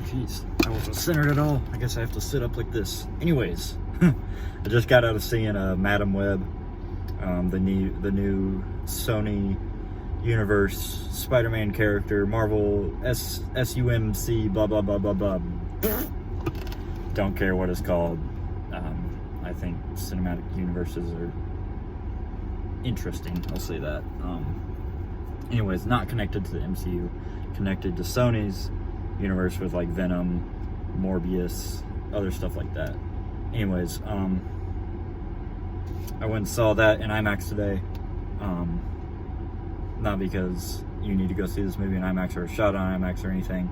Jeez, I wasn't centered at all. I guess I have to sit up like this. Anyways, I just got out of seeing Madam Web, the new Sony Universe Spider-Man character, Marvel SUMC, blah blah blah blah blah. Don't care what it's called. I think cinematic universes are interesting. I'll say that. Anyways, not connected to the MCU, connected to Sony's universe with like Venom, Morbius, other stuff like that. Anyways, I went and saw that in IMAX today. Not because you need to go see this movie in IMAX or shot on IMAX or anything.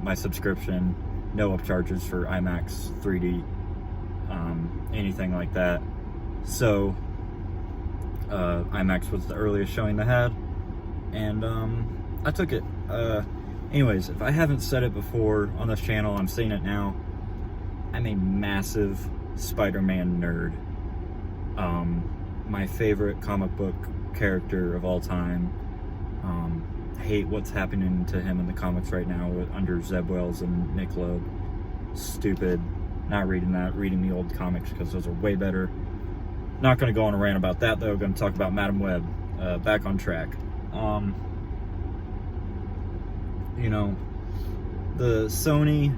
My subscription, no upcharges for IMAX 3D, anything like that. So IMAX was the earliest showing they had, and I took it. Anyways, if I haven't said it before on this channel, I'm saying it now. I'm a massive Spider-Man nerd. My favorite comic book character of all time. Hate what's happening to him in the comics right now under Zeb Wells and Nick Loeb. Stupid. Not reading that. Reading the old comics because those are way better. Not going to go on a rant about that though. Going to talk about Madam Web. Back on track. You know, the Sony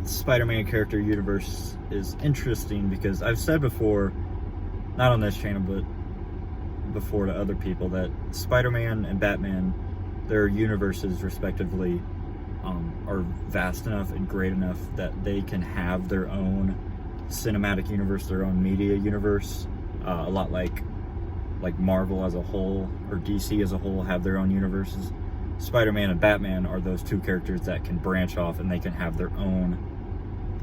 Spider-Man character universe is interesting because I've said before, not on this channel, but before to other people, that Spider-Man and Batman, their universes respectively, are vast enough and great enough that they can have their own cinematic universe, their own media universe, a lot like Marvel as a whole or DC as a whole have their own universes. Spider-Man and Batman are those two characters that can branch off and they can have their own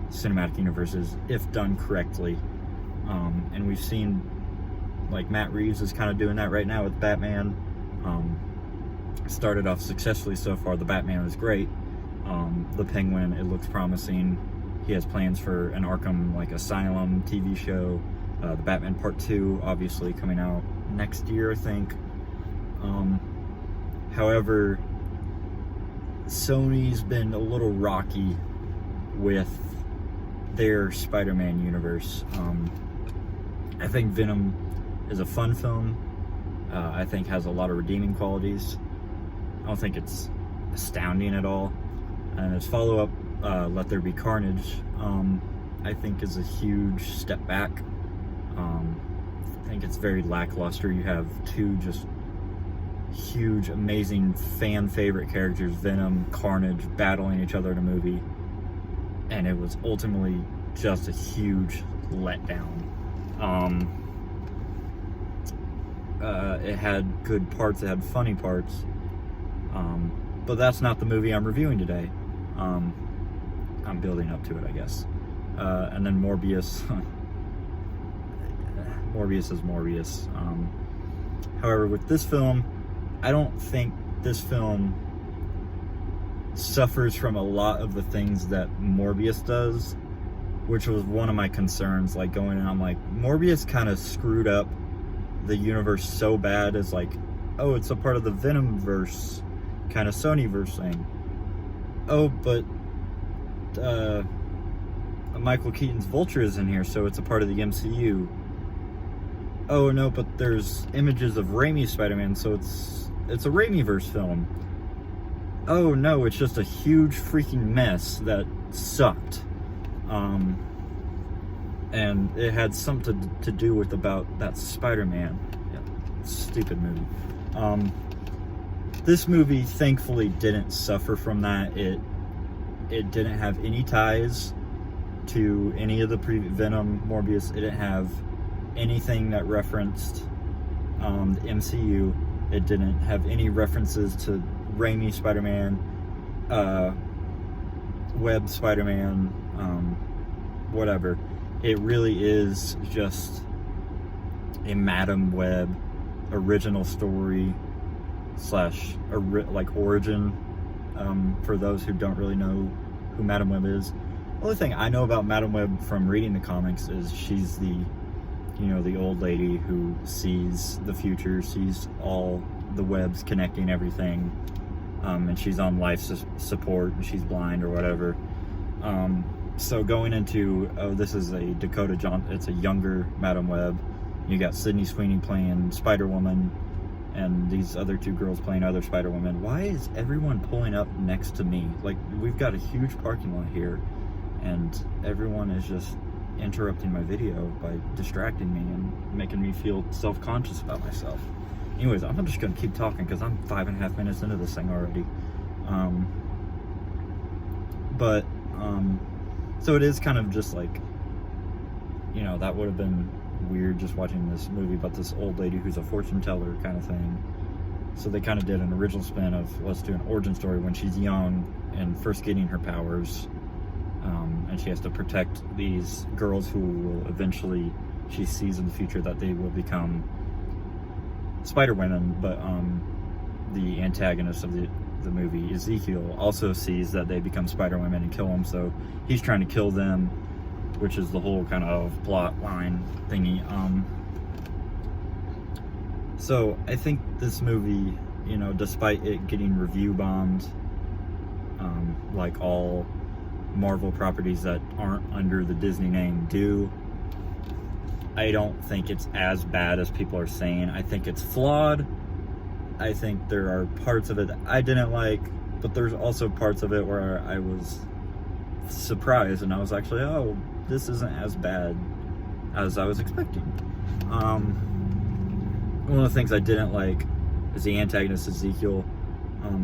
cinematic universes if done correctly. And we've seen, like, Matt Reeves is kind of doing that right now with Batman. Started off successfully so far. The Batman is great. The Penguin, it looks promising. He has plans for an Arkham Asylum TV show. The Batman Part 2 obviously coming out next year, I think. However, Sony's been a little rocky with their Spider-Man universe. I think Venom is a fun film. I think has a lot of redeeming qualities. I don't think it's astounding at all. And its follow-up, Let There Be Carnage, I think is a huge step back. I think it's very lackluster. You have two just huge, amazing fan favorite characters, Venom, Carnage, battling each other in a movie, and it was ultimately just a huge letdown. It had good parts, it had funny parts, but that's not the movie I'm reviewing today. I'm building up to it, I guess. And then Morbius. Morbius is Morbius. However, with this film, I don't think this film suffers from a lot of the things that Morbius does, which was one of my concerns. Like, going in, I'm like, Morbius kind of screwed up the universe so bad as like, oh, it's a part of the Venomverse, kind of Sonyverse thing. Oh, but Michael Keaton's Vulture is in here, so it's a part of the MCU. Oh no, but there's images of Raimi's Spider-Man, so it's a Raimiverse film. Oh no, it's just a huge freaking mess that sucked. And it had something to do with about that Spider-Man. Yeah, stupid movie. This movie thankfully didn't suffer from that. It didn't have any ties to any of the Venom, Morbius. It didn't have anything that referenced the MCU. It didn't have any references to Raimi Spider-Man, Web Spider-Man, whatever. It really is just a Madam Web original story / origin, for those who don't really know who Madam Web is. The only thing I know about Madam Web from reading the comics is she's the old lady who sees the future, sees all the webs connecting everything. and she's on life support, and she's blind or whatever. So going into, this is a Dakota Johnson, it's a younger Madam Web. You got Sydney Sweeney playing Spider-Woman, and these other two girls playing other Spider-Woman. Why is everyone pulling up next to me? Like, we've got a huge parking lot here, and everyone is just interrupting my video by distracting me and making me feel self-conscious about myself. Anyways, I'm just gonna keep talking because I'm 5.5 minutes into this thing already. So it is kind of just like, you know, that would have been weird just watching this movie about this old lady who's a fortune teller kind of thing. So they kind of did an original spin of, let's do an origin story when she's young and first getting her powers, and she has to protect these girls who will eventually, she sees in the future that they will become Spider-Women. But the antagonist of the movie, Ezekiel, also sees that they become Spider-Women and kill them, so he's trying to kill them, which is the whole kind of plot line thingy. So I think this movie, you know, despite it getting review bombed, like all Marvel properties that aren't under the Disney name do, I don't think it's as bad as people are saying. I think it's flawed. I think there are parts of it that I didn't like, but there's also parts of it where I was surprised and I was actually, oh, this isn't as bad as I was expecting. One of the things I didn't like is the antagonist, Ezekiel.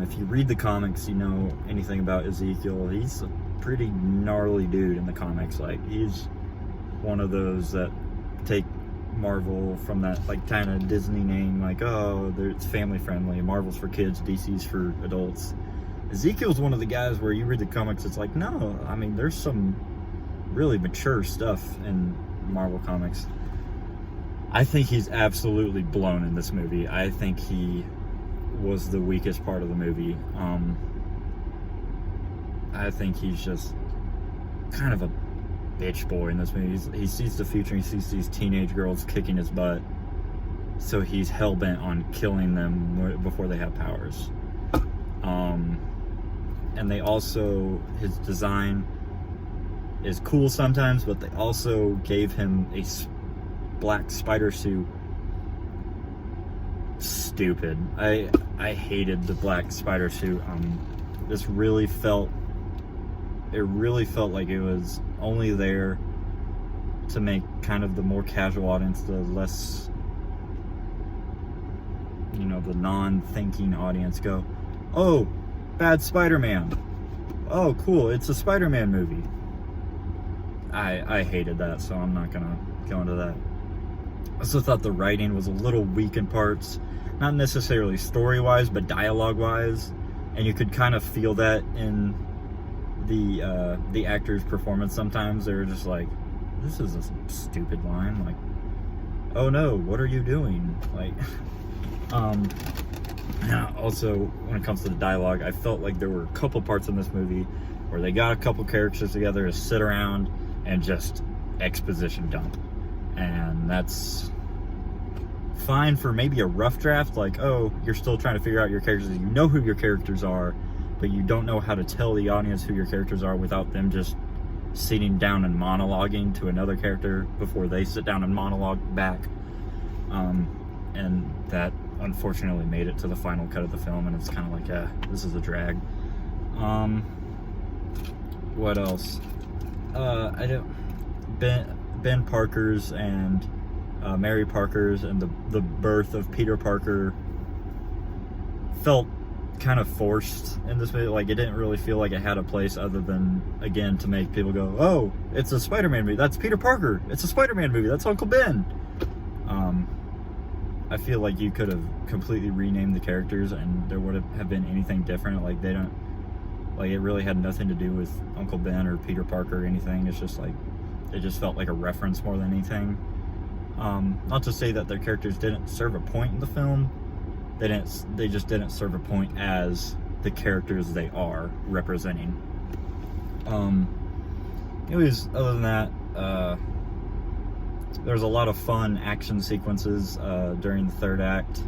If you read the comics, you know anything about Ezekiel, he's a pretty gnarly dude in the comics. Like, he's one of those that take Marvel from that like kind of Disney name, like, oh, it's family friendly, Marvel's for kids, DC's for adults. Ezekiel's one of the guys where you read the comics, it's like, no, I mean, there's some really mature stuff in Marvel comics. I think he's absolutely blown in this movie. I think he was the weakest part of the movie. I think he's just kind of a bitch boy in this movie. He sees the future, and he sees these teenage girls kicking his butt, so he's hell-bent on killing them before they have powers. And they also, his design is cool sometimes, but they also gave him a black spider suit. Stupid. I hated the black spider suit. This really felt like it was only there to make kind of the more casual audience, the less, you know, the non-thinking audience go, oh, bad Spider-Man. Oh, cool, it's a Spider-Man movie. I hated that, so I'm not gonna go into that. I also thought the writing was a little weak in parts, not necessarily story-wise, but dialogue-wise, and you could kind of feel that in the actor's performance. Sometimes they were just like, this is a stupid line, like, oh no, what are you doing? Like, also, when it comes to the dialogue, I felt like there were a couple parts in this movie where they got a couple characters together to sit around and just exposition dump. And that's fine for maybe a rough draft, like, oh, you're still trying to figure out your characters, you know who your characters are, but you don't know how to tell the audience who your characters are without them just sitting down and monologuing to another character before they sit down and monologue back. And that unfortunately made it to the final cut of the film, and it's kind of like, this is a drag. What else? Ben Parker's and Mary Parker's and the birth of Peter Parker felt kind of forced in this movie. Like, it didn't really feel like it had a place other than, again, to make people go, oh, it's a Spider-Man movie, that's Peter Parker, it's a Spider-Man movie, that's Uncle Ben. I feel like you could have completely renamed the characters and there would have been anything different. Like, they don't, like, it really had nothing to do with Uncle Ben or Peter Parker or anything. It's just like, it just felt like a reference more than anything. Not to say that their characters didn't serve a point in the film. They just didn't serve a point as the characters they are representing. Anyways, other than that, there's a lot of fun action sequences during the third act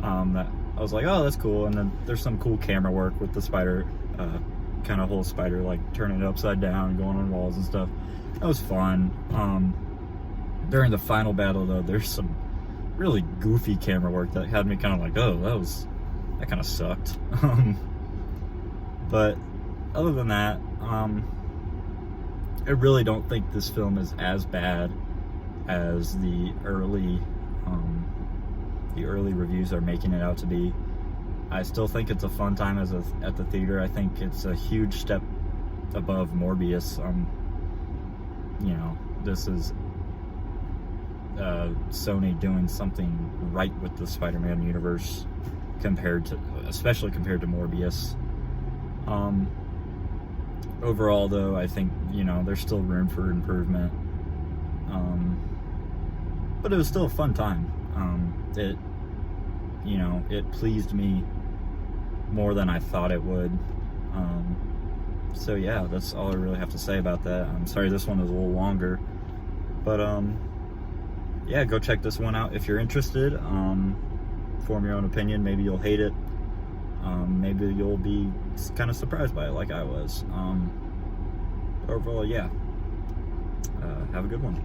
that I was like, oh, that's cool. And then there's some cool camera work with the spider, kind of whole spider, like turning it upside down and going on walls and stuff. That was fun. During the final battle, though, there's some really goofy camera work that had me kind of like, oh, that kind of sucked. But other than that, I really don't think this film is as bad as the early reviews are making it out to be. I still think it's a fun time at the theater. I think it's a huge step above Morbius. You know, this is Sony doing something right with the Spider-Man universe especially compared to Morbius. Overall, though, I think, you know, there's still room for improvement. But it was still a fun time. It pleased me more than I thought it would. So yeah, that's all I really have to say about that. I'm sorry this one is a little longer, but yeah, go check this one out if you're interested. Form your own opinion. Maybe you'll hate it. Maybe you'll be kind of surprised by it like I was. Overall, yeah. Have a good one.